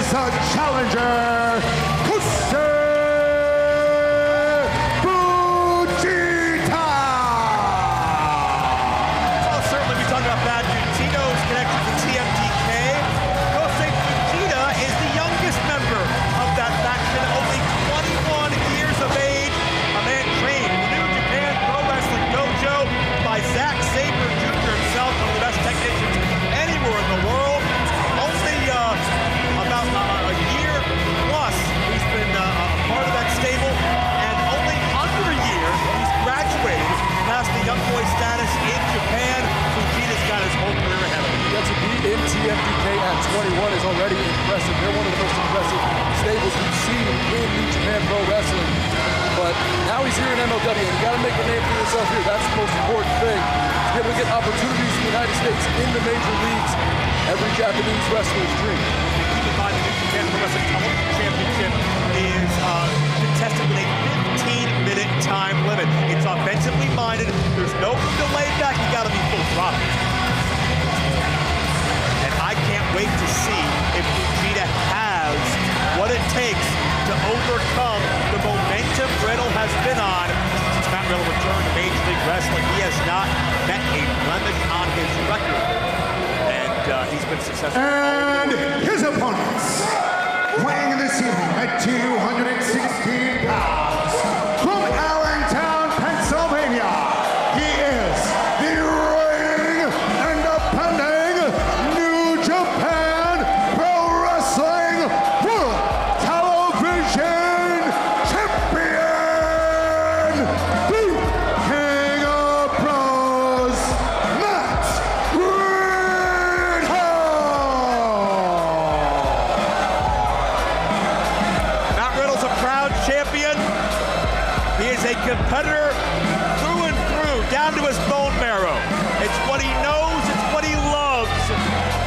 the challenger, KOSEI Fujita! Well, certainly we talk about bad dude Tito's connection to TMDK. KOSEI Fujita is the youngest member of that faction, only 21 years of age. A man trained in the New Japan Pro Wrestling Dojo by Zack Sabre Jr. himself, one of the best technicians anywhere in the world. Only about a year plus he's been a part of that stable, and only under a year he's graduated past the young boy status in Japan. Fujita's got his whole career ahead of him. Yeah, to be in TMDK at 21 is already impressive. They're one of the most impressive stables we've seen in New Japan Pro Wrestling. But now he's here in MLW, and you got to make a name for yourself here. That's the most important thing. To be able to get opportunities in the United States in the major leagues, every Japanese wrestler's dream. Keep in mind the New Japan Pro Wrestling Television Championship is contested with a 15-minute time limit. It's offensively minded. There's no room to lay back. You got to be full throttle. And I can't wait to see if Fujita has what it takes to overcome the momentum Riddle has been on since Matt Riddle returned to Major League Wrestling. He has not met a blemish on his record, and he's been successful. And his opponents, weighing this evening at 216 pounds, from Allentown, Pennsylvania, he is the reigning and defending New Japan Pro Wrestling World Television Champion, the King of Pros, Matt Riddle! Matt Riddle's a proud champion. He is a competitor through and through, down to his bone marrow. It's what he knows, it's what he loves.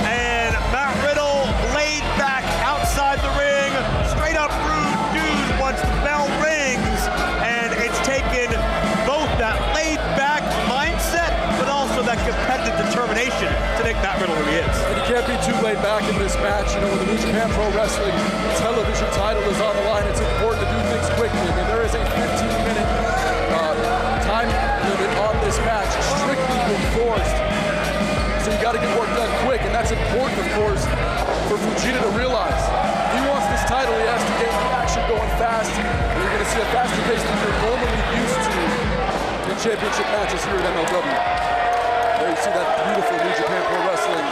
And Matt Riddle laid back outside the ring, straight up rude dude once the bell rings. And it's taken both that laid back mindset, but also that competitive determination to make Matt Riddle who he is. And you can't be too laid back in this match. You know, when the New Japan Pro Wrestling Television title is on the line, it's important to do things quickly. I mean, there is a 15-minute time limit on this match, strictly enforced. So you got to get work done quick, and that's important, of course, for Fujita to realize. If he wants this title, he has to get the action going fast, and you're going to see a faster pace than you're normally used to in championship matches here at MLW. There you see that beautiful New Japan Pro Wrestling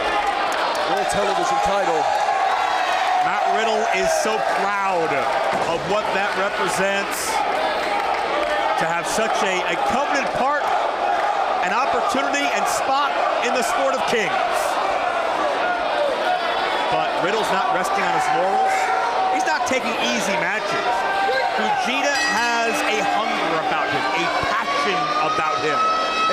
World Television title. Matt Riddle is so proud of what that represents, to have such a coveted part, an opportunity and spot in the sport of kings. But Riddle's not resting on his laurels. He's not taking easy matches. Fujita has a hunger about him, a passion about him.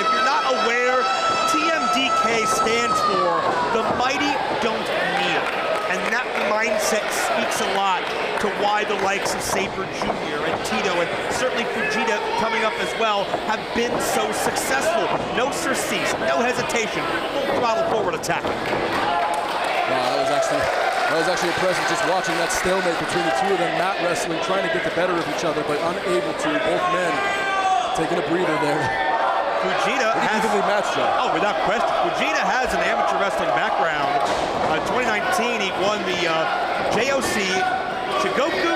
If you're not aware, TMDK stands for the mighty don't kneel. And that mindset speaks a lot to why the likes of Sabre Jr. and Tito, and certainly Fujita coming up as well, have been so successful. No surcease, no hesitation, full throttle forward attack. Wow, that was actually impressive, just watching that stalemate between the two of them, Matt wrestling, trying to get the better of each other, but unable to. Both men taking a breather there. Fujita has evenly matched up. Oh, without question. Fujita has an amateur wrestling background. 2019, he won the JOC Shikoku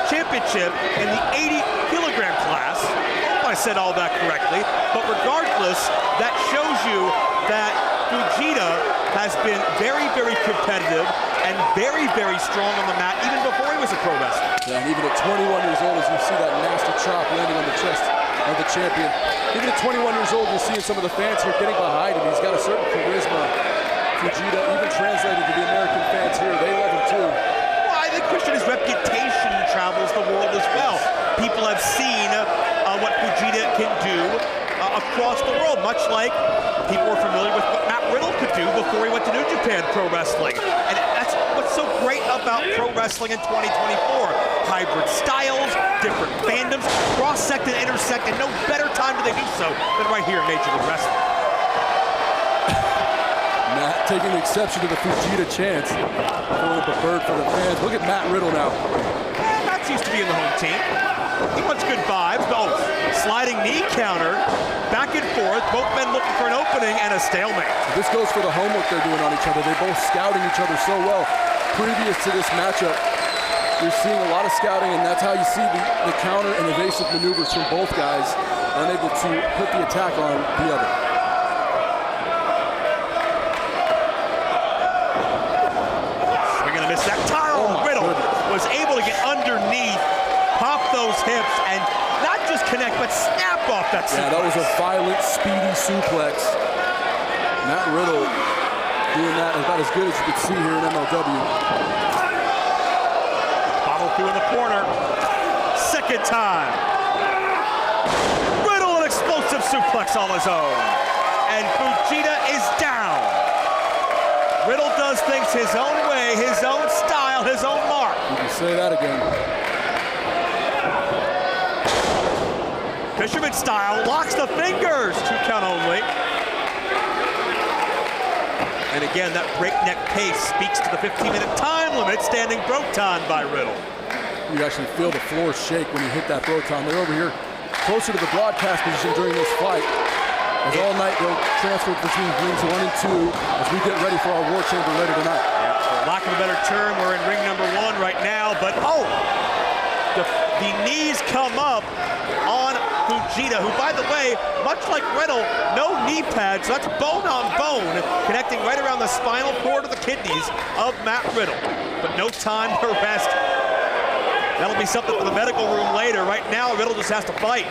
Championship in the 80-kilogram class. I hope I said all that correctly. But regardless, that shows you that Fujita has been very, very competitive and very, very strong on the mat even before he was a pro wrestler. Yeah, and even at 21 years old, as you see that nasty chop landing on the chest of the champion. Even at 21 years old, you're seeing some of the fans here getting behind him. He's got a certain charisma. Fujita, even translated to the American fans here, they love him too. Well, I think Christian, his reputation travels the world as well. People have seen what Fujita can do across the world, much like people were familiar with what Matt Riddle could do before he went to New Japan Pro Wrestling. And that's what's so great about pro wrestling in 2024. Hybrid styles, different fandoms, cross-sect and intersect, and no better time do they do so than right here in Major League Wrestling. Matt taking exception to the Fujita chants. Throwing up a bird for the fans. Look at Matt Riddle now. Matt used to be in the home team. He wants good vibes. Oh, sliding knee counter. Back and forth. Both men looking for an opening and a stalemate. This goes for the homework they're doing on each other. They're both scouting each other so well. Previous to this matchup, you're seeing a lot of scouting, and that's how you see the counter and evasive maneuvers from both guys, unable to put the attack on the other. We're gonna miss that. Riddle was able to get underneath, pop those hips, and not just connect, but snap off that suplex. Yeah, that was a violent, speedy suplex. Matt Riddle doing that about as good as you could see here in MLW. Bottle through in the corner. Second time. Riddle an explosive suplex on his own. And Fujita is down. Riddle does things his own way, his own style, his own mark. You can say that again. Fisherman style, locks the fingers. 2 count only. And again, that breakneck pace speaks to the 15-minute time limit, standing Broton by Riddle. You actually feel the floor shake when you hit that Broton. They're over here closer to the broadcast position during this fight. As all night they'll transfer between rings 1 and 2 as we get ready for our War Chamber later tonight. Yeah, for lack of a better term, we're in ring number 1 right now, but the knees come up on Fujita, who, by the way, much like Riddle, no knee pads, so that's bone on bone, connecting right around the spinal cord of the kidneys of Matt Riddle. But no time to rest. That'll be something for the medical room later. Right now, Riddle just has to fight.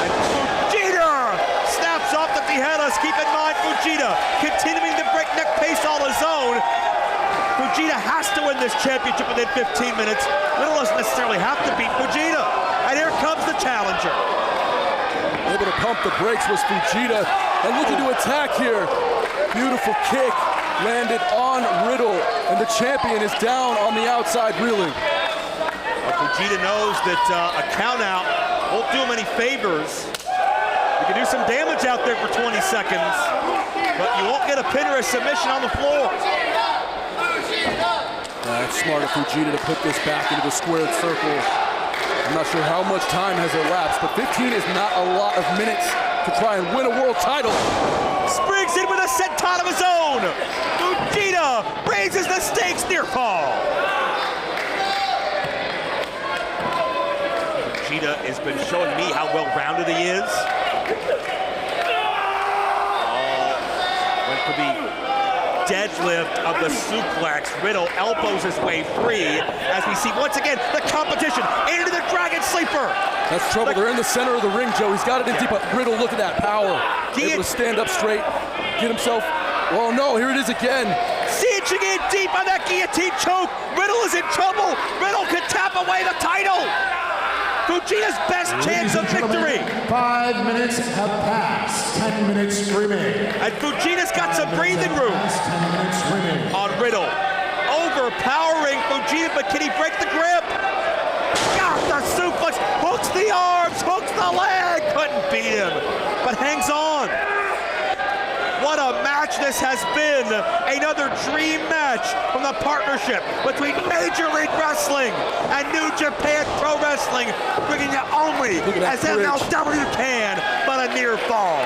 And Fujita snaps off the Tijeras. Keep in mind, Fujita continuing the breakneck pace all his own. Fujita has to win this championship within 15 minutes. Riddle doesn't necessarily have to beat Fujita. And here comes the challenger. Able to pump the brakes was Fujita. And looking to attack here. Beautiful kick landed on Riddle. And the champion is down on the outside reeling. Fujita knows that a count out won't do him any favors. You can do some damage out there for 20 seconds, but you won't get a pin or a submission on the floor. That's smart of Fujita to put this back into the squared circle. I'm not sure how much time has elapsed, but 15 is not a lot of minutes to try and win a world title. Springs in with a senton of his own. Fujita raises the stakes, near fall. Fujita has been showing me how well-rounded he is. Went for the deadlift of the suplex. Riddle elbows his way free as we see once again the competition into the Dragon Sleeper. That's trouble. They're in the center of the ring, Joe. He's got it in deep, but Riddle, look at that power. Able to stand up straight, get himself. Oh no, here it is again. Cinching in deep on that guillotine choke. Riddle is in trouble. Riddle can tap away the title. Fujita's best chance of victory. 5 minutes have passed. 10 minutes remain. And Fujita's got some breathing room 10 minutes remain. on Riddle. Overpowering Fujita, but can he break the grip? Got the suplex, hooks the arms, hooks the leg. Couldn't beat him, but hangs on. What a match this has been. Another dream match from the partnership between Major League Wrestling and New Japan Pro Wrestling, bringing you only as MLW can, but a near fall.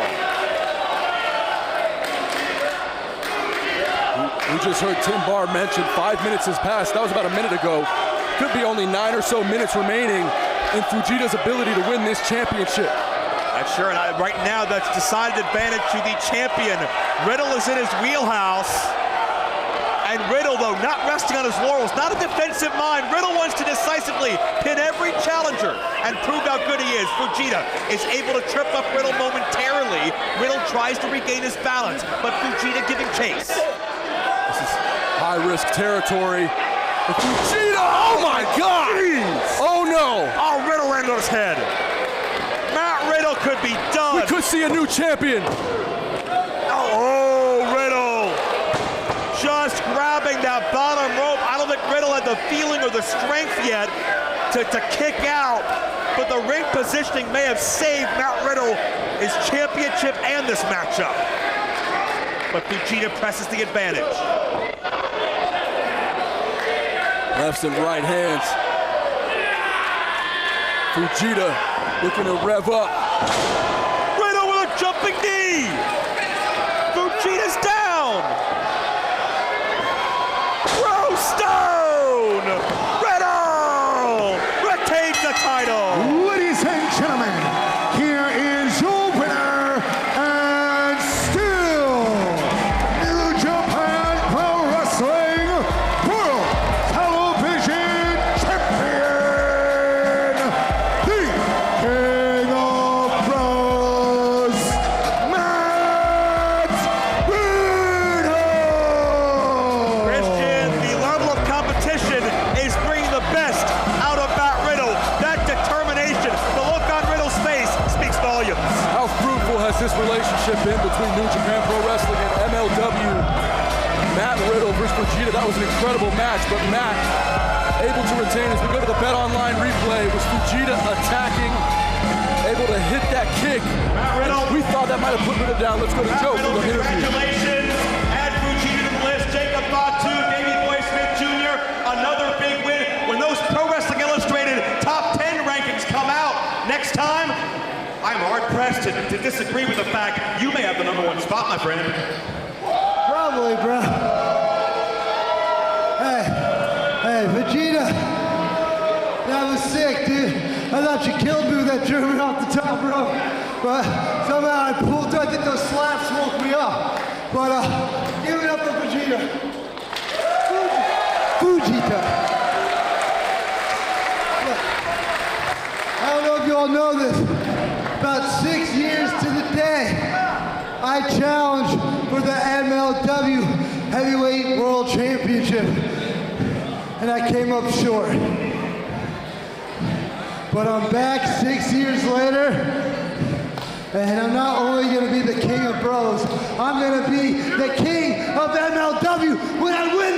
We just heard Tim Barr mention 5 minutes has passed. That was about a minute ago. Could be only 9 or so minutes remaining in Fujita's ability to win this championship. That's sure, and right now that's decided advantage to the champion. Riddle is in his wheelhouse. And Riddle, though, not resting on his laurels, not a defensive mind. Riddle wants to decisively pin every challenger and prove how good he is. Fujita is able to trip up Riddle momentarily. Riddle tries to regain his balance, but Fujita giving chase. This is high-risk territory. And Fujita, oh my God! Jeez. Oh no! Oh, Riddle landed on his head. Matt Riddle could be done. We could see a new champion. Oh, Riddle. Just grabbing that bottom rope. I don't think Riddle had the feeling or the strength yet to kick out. but the ring positioning may have saved Matt Riddle his championship and this matchup. But Fujita presses the advantage. Lefts and right hands. Fujita looking to rev up. Riddle with a jumping knee. Fujita's down. Throw stone. Riddle retains the title. Ladies and gentlemen, here is your winner and still New Japan Pro Wrestling World Television Champion, the King of Pros, Matt Riddle. Christian, the level of competition is bringing the best out of Matt Riddle. That determination, the look on Riddle's face speaks volumes. How fruitful has this relationship been between New Japan Pro Wrestling and MLW? Matt Riddle versus Fujita, that was an incredible match, but Matt able to retain as we go to the Bet Online replay. Was Fujita attacking, able to hit that kick? Matt Riddle. We thought that might have put Riddle down. Let's go to Joe for the interview. Congratulations. Add Fujita to the list. Jacob Fatu, Davey Boy Smith Jr., another big win. When those Pro Wrestling Illustrated top 10 rankings come out next time, I'm hard-pressed to disagree with the fact you may have the #1 spot, my friend. Probably, bro. Hey, Vegeta. That was sick, dude. I thought you killed me with that German off the top rope, but somehow I pulled through. I think those slaps woke me up. But give it up for Vegeta. Fujita. Look, I don't know if you all know this. About 6 years to the day, I challenged for the MLW Heavyweight World Championship, and I came up short. But I'm back 6 years later, and I'm not only gonna be the king of bros, I'm gonna be the king of MLW when I win